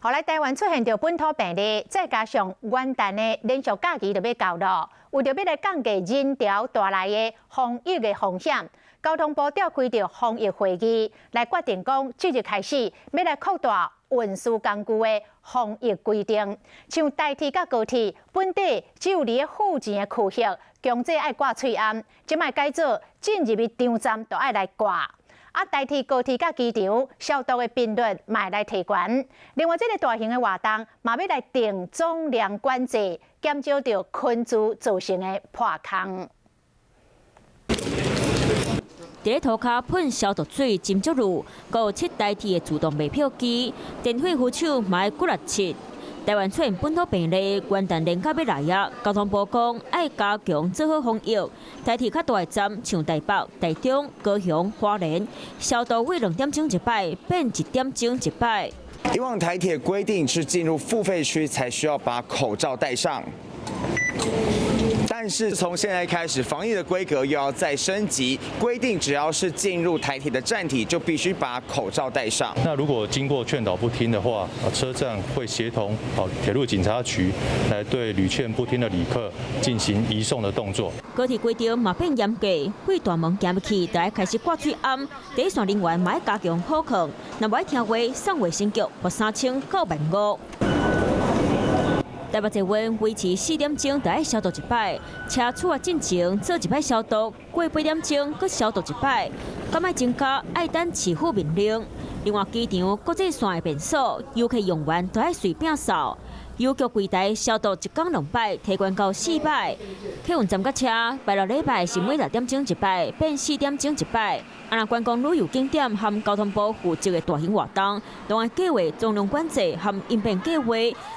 后来台湾出现着本土病例，再加上元旦的连续假期就要到了，为着要来降低人潮带来的防疫的风险，交通部召开着防疫会议，来决定讲即日开始要来扩大运输工具的防疫规定，像台铁甲高铁本地只有离附近的区域，强制爱挂喙罨，即卖改做进入的场站都爱来挂。台铁、高铁甲机场消毒的频率嘛来提悬。另外，这个大型的活动嘛要来定总量管制，减少着群聚造成的破空。在涂骹喷消毒水、金属乳，还有7台铁的自动卖票机，电费扶手嘛要骨力切。台湾出现本土病例，元旦连假要来啊！交通部讲爱加强做好防疫，台铁较大的站像台北、台中、高雄、花莲，消毒为2点钟一摆，变1点钟一摆。以往台铁规定是进入付费区才需要把口罩戴上。但是从现在开始，防疫的规格又要再升级，规定只要是进入台铁的站体，就必须把口罩戴上。那如果经过劝导不听的话，车站会协同铁路警察局来对屡劝不听的旅客进行移送的动作。高铁规定嘛变严格，会大门行入去，就要开始挂喙罨，第一线人员嘛要加强好控，若不爱听话，送卫生局罚3000到15000。台北捷运维持4点钟就要消毒一摆，车出发进前做一摆消毒，过8点钟搁消毒一摆，敢要增加爱等市府命令。另外，机场国际线的便所，游客用完都要随便扫。邮局柜台消毒1天2摆，提悬到4摆。客运站甲车，拜六礼拜是每6点钟一摆，变4点钟一摆。若观光旅游景点和交通部负责的大型活动，都按计划总量管制和应变计划，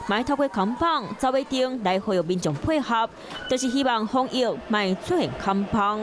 卖透过扛棒、走马灯来呼吁民众配合，就是希望防疫卖出现扛棒。